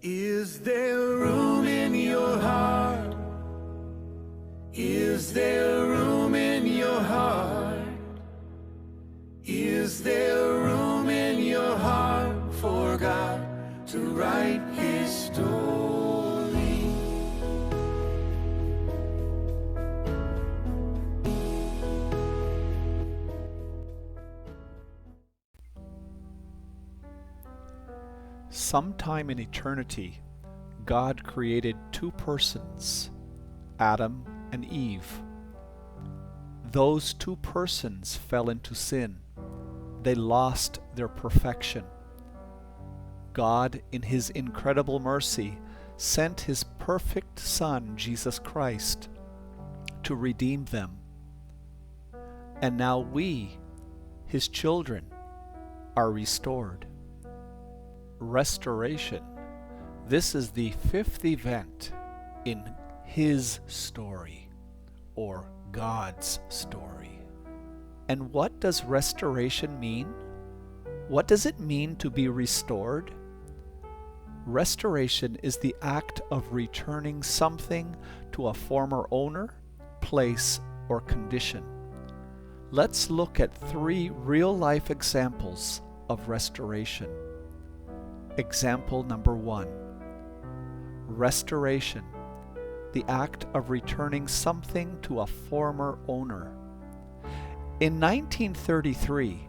Is there room in your heart? Is there room in your heart? Is there room in your heart for God to write His story? Sometime in eternity, God created two persons, Adam and Eve. Those two persons fell into sin. They lost their perfection. God, in His incredible mercy, sent His perfect Son, Jesus Christ, to redeem them. And now we, His children, are restored. Restoration. This is the fifth event in His story, or God's story. And what does restoration mean? What does it mean to be restored? Restoration is the act of returning something to a former owner, place, or condition. Let's look at 3 real-life examples of restoration. Example number 1. Restoration, the act of returning something to a former owner. In 1933,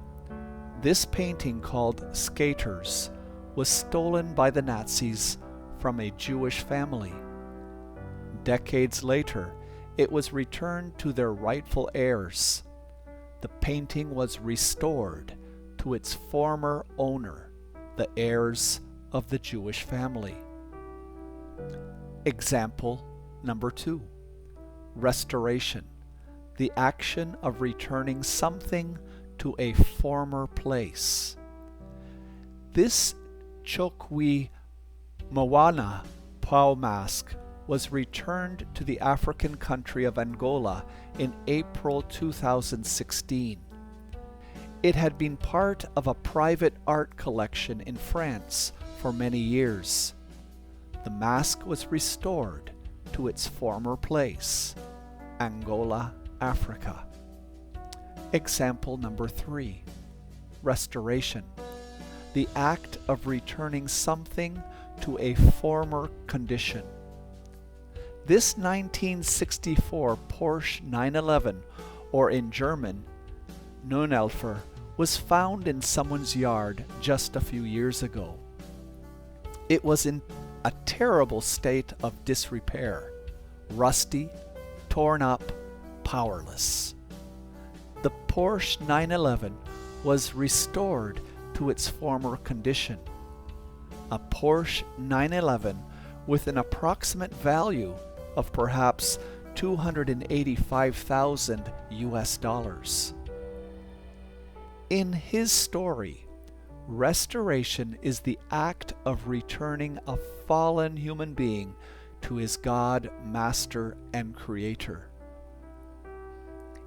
this painting called Skaters was stolen by the Nazis from a Jewish family. Decades later, it was returned to their rightful heirs. The painting was restored to its former owner, the heirs of the Jewish family. Example number 2. Restoration, the action of returning something to a former place. This Chokwe Moana Pau mask was returned to the African country of Angola in April 2016. It had been part of a private art collection in France for many years. The mask was restored to its former place, Angola, Africa. Example number 3. Restoration, the act of returning something to a former condition. This 1964 Porsche 911, or in German, Neunelfer, was found in someone's yard just a few years ago. It was in a terrible state of disrepair, rusty, torn up, powerless. The Porsche 911 was restored to its former condition. A Porsche 911 with an approximate value of perhaps $285,000 US. In his story, restoration is the act of returning a fallen human being to his God, Master, and Creator.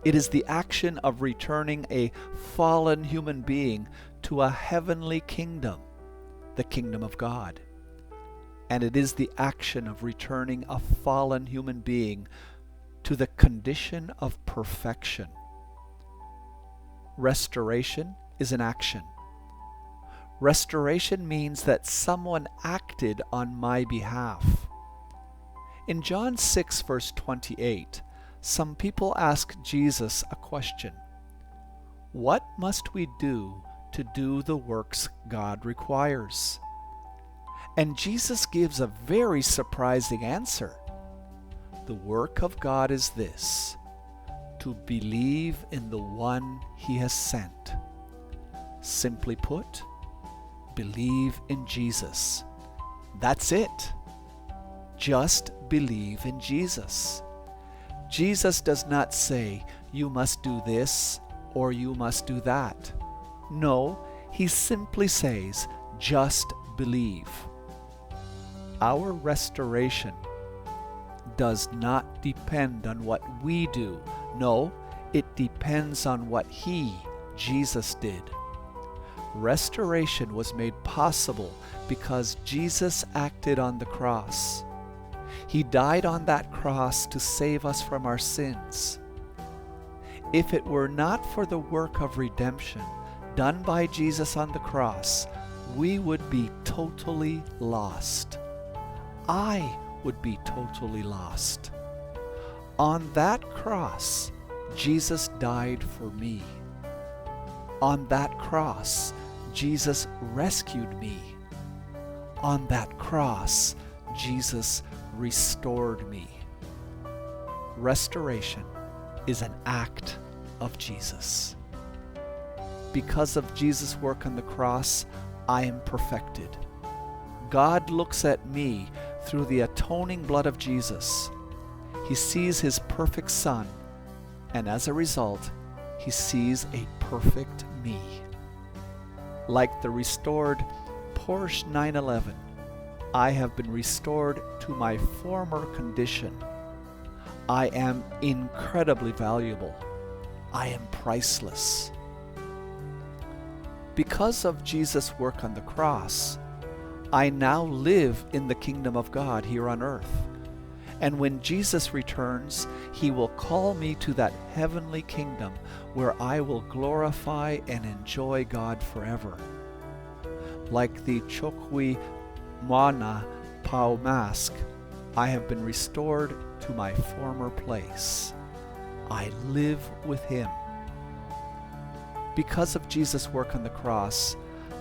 It is the action of returning a fallen human being to a heavenly kingdom, the kingdom of God. And it is the action of returning a fallen human being to the condition of perfection. Restoration is an action. Restoration means that someone acted on my behalf. In John 6, verse 28, some people ask Jesus a question. What must we do to do the works God requires? And Jesus gives a very surprising answer. The work of God is this: to believe in the one He has sent. Simply put, believe in Jesus. That's it. Just believe in Jesus. Jesus does not say, you must do this or you must do that. No, He simply says, just believe. Our restoration does not depend on what we do. No, it depends on what He, Jesus, did. Restoration was made possible because Jesus acted on the cross. He died on that cross to save us from our sins. If it were not for the work of redemption done by Jesus on the cross, we would be totally lost. I would be totally lost. On that cross, Jesus died for me. On that cross, Jesus rescued me. On that cross, Jesus restored me. Restoration is an act of Jesus. Because of Jesus' work on the cross, I am perfected. God looks at me through the atoning blood of Jesus. He sees His perfect Son, and as a result, He sees a perfect me. Like the restored Porsche 911, I have been restored to my former condition. I am incredibly valuable. I am priceless. Because of Jesus' work on the cross, I now live in the kingdom of God here on earth. And when Jesus returns, He will call me to that heavenly kingdom where I will glorify and enjoy God forever. Like the Chokwi Moana Pau mask, I have been restored to my former place. I live with Him. Because of Jesus' work on the cross,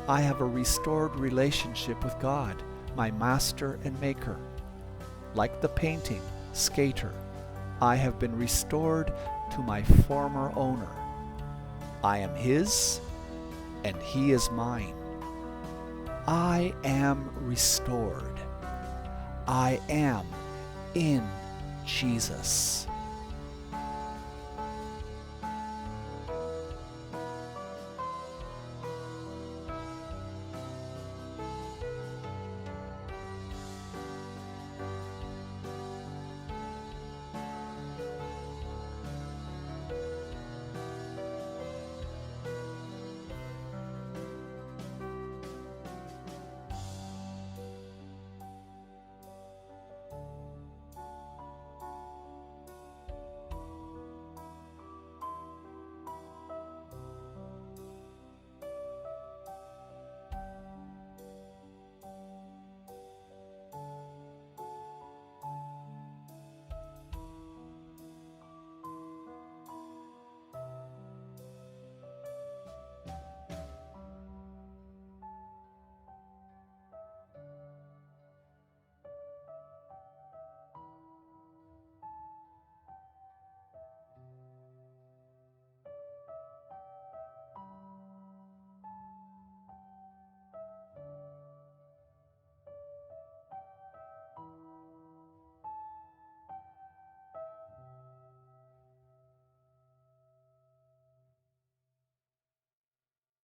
I have a restored relationship with God, my Master and Maker. Like the painting, Skater, I have been restored to my former owner. I am His, and He is mine. I am restored. I am in Jesus.